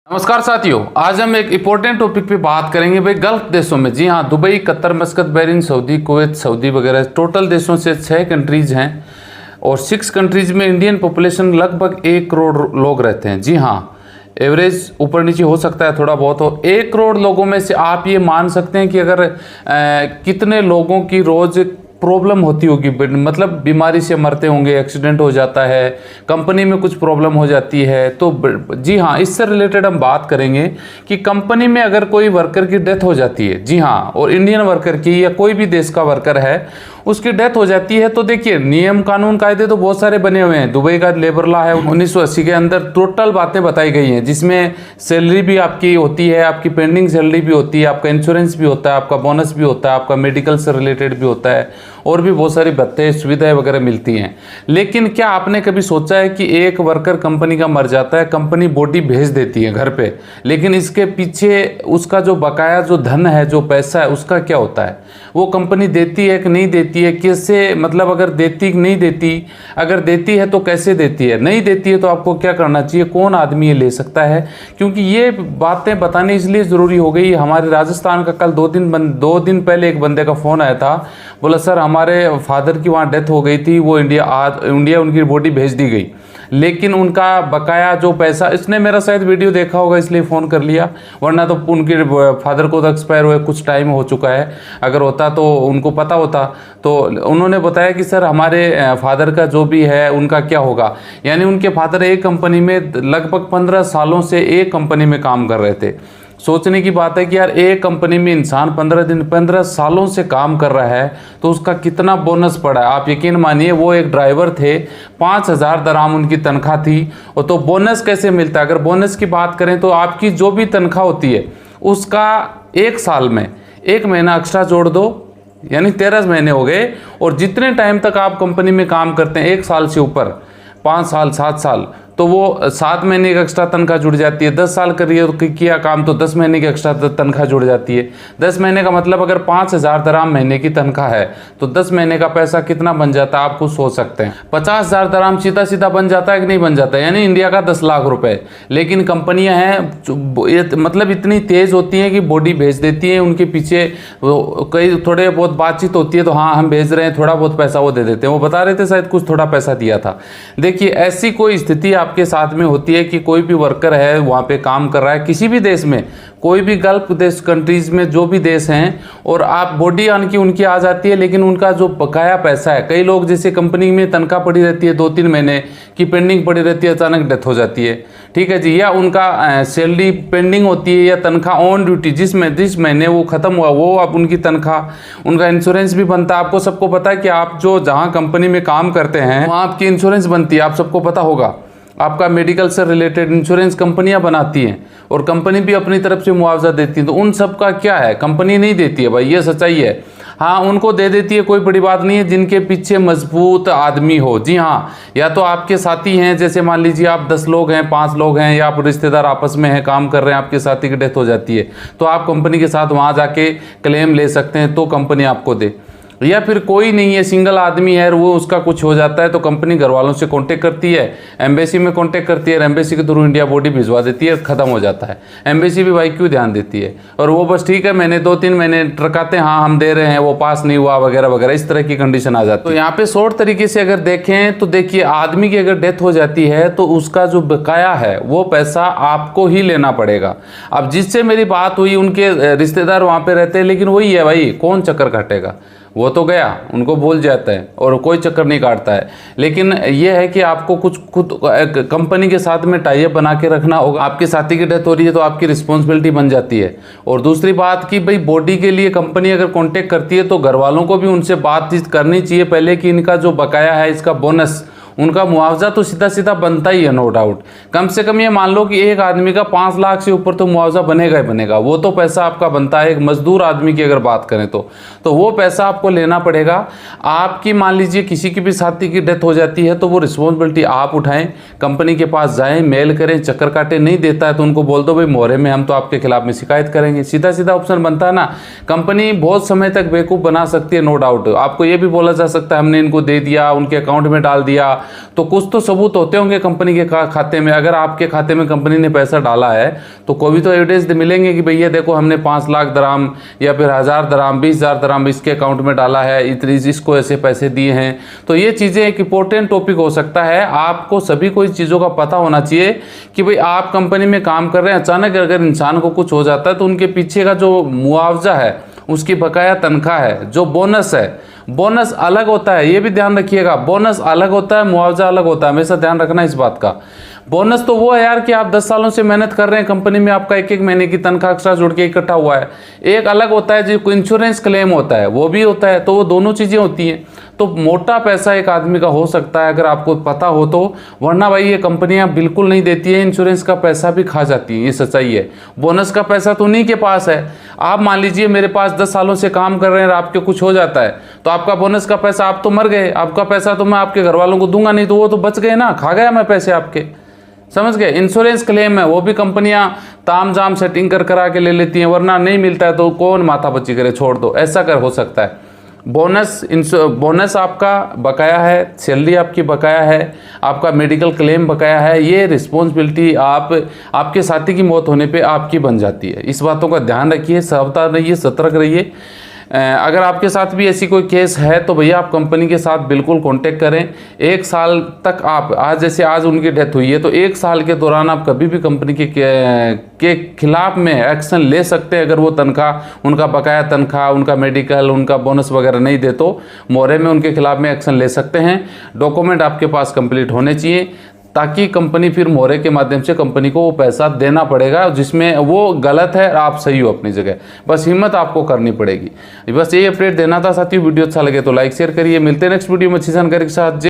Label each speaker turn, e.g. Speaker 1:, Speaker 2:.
Speaker 1: नमस्कार साथियों, आज हम एक इम्पोर्टेंट टॉपिक पे बात करेंगे भाई गल्फ देशों में। जी हाँ, Dubai, Qatar, मस्कत, Bahrain, Saudi, Kuwait, Saudi वगैरह टोटल देशों से 6 कंट्रीज हैं और 6 कंट्रीज में इंडियन पॉपुलेशन लगभग 1 करोड़ लोग रहते हैं। जी हाँ, एवरेज ऊपर नीचे हो सकता है, थोड़ा बहुत हो। 1 करोड़ लोगों में से आप ये मान सकते हैं कि अगर कितने लोगों की रोज़ प्रॉब्लम होती होगी, मतलब बीमारी से मरते होंगे, एक्सीडेंट हो जाता है, कंपनी में कुछ प्रॉब्लम हो जाती है। तो जी हाँ, इससे रिलेटेड हम बात करेंगे कि कंपनी में अगर कोई वर्कर की डेथ हो जाती है, जी हाँ, और इंडियन वर्कर की या कोई भी देश का वर्कर है उसकी डेथ हो जाती है, तो देखिए नियम कानून कायदे तो बहुत सारे बने हुए हैं। दुबई का लेबर लॉ है 1980 के अंदर टोटल बातें बताई गई हैं, जिसमें सैलरी भी आपकी होती है, आपकी पेंडिंग सैलरी भी होती है, आपका इंश्योरेंस भी होता है, आपका बोनस भी होता है, आपका मेडिकल से रिलेटेड भी होता है और भी बहुत सारी भत्ते सुविधाएं वगैरह मिलती हैं। लेकिन क्या आपने कभी सोचा है कि एक वर्कर कंपनी का मर जाता है, कंपनी बॉडी भेज देती है घर पे, लेकिन इसके पीछे उसका जो बकाया जो धन है, जो पैसा है, उसका क्या होता है? वो कंपनी देती है कि नहीं देती है, कैसे, मतलब अगर देती कि नहीं देती, अगर देती है तो कैसे देती है, नहीं देती है तो आपको क्या करना चाहिए, कौन आदमी ये ले सकता है? क्योंकि ये बातें बतानी इसलिए ज़रूरी हो गई। हमारे राजस्थान का कल 2 दिन पहले एक बंदे का फ़ोन आया था, बोला सर हमारे फादर की वहाँ डेथ हो गई थी, वो इंडिया उनकी बॉडी भेज दी गई, लेकिन उनका बकाया जो पैसा, इसने मेरा शायद वीडियो देखा होगा इसलिए फ़ोन कर लिया, वरना तो उनके फादर को तो एक्सपायर हुए कुछ टाइम हो चुका है। अगर होता तो उनको पता होता। तो उन्होंने बताया कि सर हमारे फादर का जो भी है उनका क्या होगा। यानी उनके फादर एक कंपनी में लगभग 15 सालों से एक कंपनी में काम कर रहे थे। सोचने की बात है कि यार एक कंपनी में इंसान 15 सालों से काम कर रहा है तो उसका कितना बोनस पड़ा है। आप यकीन मानिए, वो एक ड्राइवर थे, 5,000 दराम उनकी तनख्वाह थी। और तो बोनस कैसे मिलता है? अगर बोनस की बात करें तो आपकी जो भी तनख्वाह होती है उसका 1 साल में 1 महीना एक्स्ट्रा जोड़ दो, यानी 13 महीने हो गए। और जितने टाइम तक आप कंपनी में काम करते हैं, 1 साल से ऊपर, 5 साल 7 साल, तो वो 7 महीने की एक्स्ट्रा तनख्वाह जुड़ जाती है। 10 साल किया काम तो 10 महीने की एक्स्ट्रा तनख्वाह जुड़ जाती है। 10 महीने का मतलब अगर 5,000 दराम महीने की तनख्वाह है तो 10 महीने का पैसा कितना बन जाता है, आप खुद सोच सकते हैं। 50,000 दराम सीधा सीधा बन जाता है कि नहीं बन जाता है, यानी इंडिया का 10 लाख रुपए। लेकिन कंपनियां हैं मतलब इतनी तेज होती हैं कि बॉडी भेज देती हैं, उनके पीछे कई थोड़े बहुत बातचीत होती है तो हाँ हम भेज रहे हैं, थोड़ा बहुत पैसा वो दे देते हैं। वो बता रहे थे शायद कुछ थोड़ा पैसा दिया था। देखिए ऐसी कोई स्थिति आपके साथ में होती है कि कोई भी वर्कर है वहाँ पे काम कर रहा है किसी भी देश में, कोई भी गल्फ देश कंट्रीज में जो भी देश हैं, और आप बॉडी आन की उनकी आ जाती है, लेकिन उनका जो बकाया पैसा है, कई लोग जैसे कंपनी में तनख्वाह पड़ी रहती है 2-3 महीने की पेंडिंग पड़ी रहती है, अचानक डेथ हो जाती है, ठीक है जी, या उनका सैलरी पेंडिंग होती है या तनख्वाह ऑन ड्यूटी जिस महीने वो खत्म हुआ वो अब उनकी तनख्वाह, उनका इंश्योरेंस भी बनता है। आपको सबको पता है कि आप जो जहाँ कंपनी में काम करते हैं वहाँ आपकी इंश्योरेंस बनती है, आप सबको पता होगा। आपका मेडिकल से रिलेटेड इंश्योरेंस कंपनियां बनाती हैं और कंपनी भी अपनी तरफ से मुआवजा देती है। तो उन सब का क्या है, कंपनी नहीं देती है भाई, ये सच्चाई है। हाँ उनको दे देती है, कोई बड़ी बात नहीं है, जिनके पीछे मजबूत आदमी हो। जी हाँ, या तो आपके साथी हैं, जैसे मान लीजिए आप 10 लोग हैं, 5 लोग हैं, या आप रिश्तेदार आपस में हैं, काम कर रहे हैं, आपके साथी की डेथ हो जाती है तो आप कंपनी के साथ वहाँ जाके क्लेम ले सकते हैं तो कंपनी आपको दे। या फिर कोई नहीं है, सिंगल आदमी है, वो उसका कुछ हो जाता है तो कंपनी घर वालों से कांटेक्ट करती है, एम्बेसी में कांटेक्ट करती है, एम्बेसी के थ्रू इंडिया बॉडी भिजवा देती है, खत्म हो जाता है। एम्बेसी भी भाई क्यों ध्यान देती है, और वो बस ठीक है मैंने 2-3 महीने ट्रकाते हैं, हाँ हम दे रहे हैं, वो पास नहीं हुआ वगैरह वगैरह, इस तरह की कंडीशन आ जाती है। तो यहाँ पे शॉर्ट तरीके से अगर देखें तो देखिए, आदमी की अगर डेथ हो जाती है तो उसका जो बकाया है वो पैसा आपको ही लेना पड़ेगा। अब जिससे मेरी बात हुई उनके रिश्तेदार वहाँ पे रहते हैं, लेकिन वही है भाई, कौन चक्कर काटेगा, वो तो गया, उनको भूल जाता है और कोई चक्कर नहीं काटता है। लेकिन ये है कि आपको कुछ खुद कंपनी के साथ में टाई अप बना के रखना होगा। आपके साथी की डेथ हो रही है तो आपकी रिस्पॉन्सिबिलिटी बन जाती है। और दूसरी बात कि भाई बॉडी के लिए कंपनी अगर कांटेक्ट करती है तो घर वालों को भी उनसे बातचीत करनी चाहिए पहले कि इनका जो बकाया है, इसका बोनस, उनका मुआवजा तो सीधा सीधा बनता ही है, नो डाउट। कम से कम ये मान लो कि एक आदमी का 5 लाख से ऊपर तो मुआवजा बनेगा ही बनेगा, वो तो पैसा आपका बनता है। एक मजदूर आदमी की अगर बात करें तो वो पैसा आपको लेना पड़ेगा। आपकी मान लीजिए किसी की भी साथी की डेथ हो जाती है तो वो रिस्पॉन्सिबिलिटी आप उठाएं, कंपनी के पास जाएं, मेल करें, चक्कर काटे, नहीं देता है तो उनको बोल दो भाई मोहरे में हम तो आपके खिलाफ में शिकायत करेंगे, सीधा सीधा ऑप्शन बनता है ना। कंपनी बहुत समय तक बेवकूफ़ बना सकती है, नो डाउट। आपको ये भी बोला जा सकता है हमने इनको दे दिया, उनके अकाउंट में डाल दिया, तो कुछ तो सबूत होते होंगे कंपनी के खाते में। अगर आपके खाते में कंपनी ने पैसा डाला है तो कोई भी तो एविडेंस मिलेंगे कि भैया देखो हमने 5 लाख दराम या फिर 1000 दराम 20,000 दराम इसके अकाउंट में डाला है, इतनी इसको ऐसे पैसे दिए हैं। तो ये चीज़ें एक इंपॉर्टेंट टॉपिक हो सकता है। आपको सभी को इस चीज़ों का पता होना चाहिए कि भाई आप कंपनी में काम कर रहे हैं, अचानक अगर इंसान को कुछ हो जाता है तो उनके पीछे का जो मुआवजा है, उसकी बकाया तनख्वाह है, जो बोनस है, बोनस अलग होता है। ये भी ध्यान रखिएगा, बोनस अलग होता है, मुआवजा अलग होता है, हमेशा ध्यान रखना इस बात का। बोनस तो वो है यार कि आप 10 सालों से मेहनत कर रहे हैं कंपनी में, आपका एक एक महीने की तनख्वाह एक्स्ट्रा जुड़ के इकट्ठा हुआ है। एक अलग होता है जो इंश्योरेंस क्लेम होता है, वो भी होता है। तो वो दोनों चीज़ें होती हैं। तो मोटा पैसा एक आदमी का हो सकता है अगर आपको पता हो तो, वरना भाई ये कंपनियां बिल्कुल नहीं देती है, इंश्योरेंस का पैसा भी खा जाती है, ये सच्चाई है। बोनस का पैसा तो उन्हीं के पास है। आप मान लीजिए मेरे पास 10 सालों से काम कर रहे हैं और आपके कुछ हो जाता है तो आपका बोनस का पैसा, आप तो मर गए, आपका पैसा तो मैं आपके घर वालों को दूंगा नहीं, तो वो तो बच गए ना, खा गया मैं पैसे आपके, समझ गए। इंश्योरेंस क्लेम है, वो भी कंपनियां ताम झाम सेटिंग करा के ले लेती हैं, वरना नहीं मिलता है तो कौन माथा बच्ची करे, छोड़ दो, ऐसा कर हो सकता है। बोनस आपका बकाया है, सैलरी आपकी बकाया है, आपका मेडिकल क्लेम बकाया है। ये रिस्पॉन्सिबिलिटी आपके साथी की मौत होने पे आपकी बन जाती है। इस बातों का ध्यान रखिए, सावधान रहिए, सतर्क रहिए। अगर आपके साथ भी ऐसी कोई केस है तो भैया आप कंपनी के साथ बिल्कुल कांटेक्ट करें। 1 साल तक आप, आज उनकी डेथ हुई है तो 1 साल के दौरान आप कभी भी कंपनी के खिलाफ में एक्शन ले सकते हैं। अगर वो तनख्वाह, उनका बकाया तनख्वाह, उनका मेडिकल, उनका बोनस वगैरह नहीं दे तो मोहरे में उनके खिलाफ में एक्शन ले सकते हैं। डॉक्यूमेंट आपके पास कंप्लीट होने चाहिए, ताकि कंपनी फिर मोहरे के माध्यम से कंपनी को वो पैसा देना पड़ेगा जिसमें वो गलत है, आप सही हो अपनी जगह। बस हिम्मत आपको करनी पड़ेगी। बस ये अपडेट देना था साथियों। वीडियो अच्छा लगे तो लाइक शेयर करिए। मिलते हैं नेक्स्ट वीडियो में अच्छी जानकारी के साथ।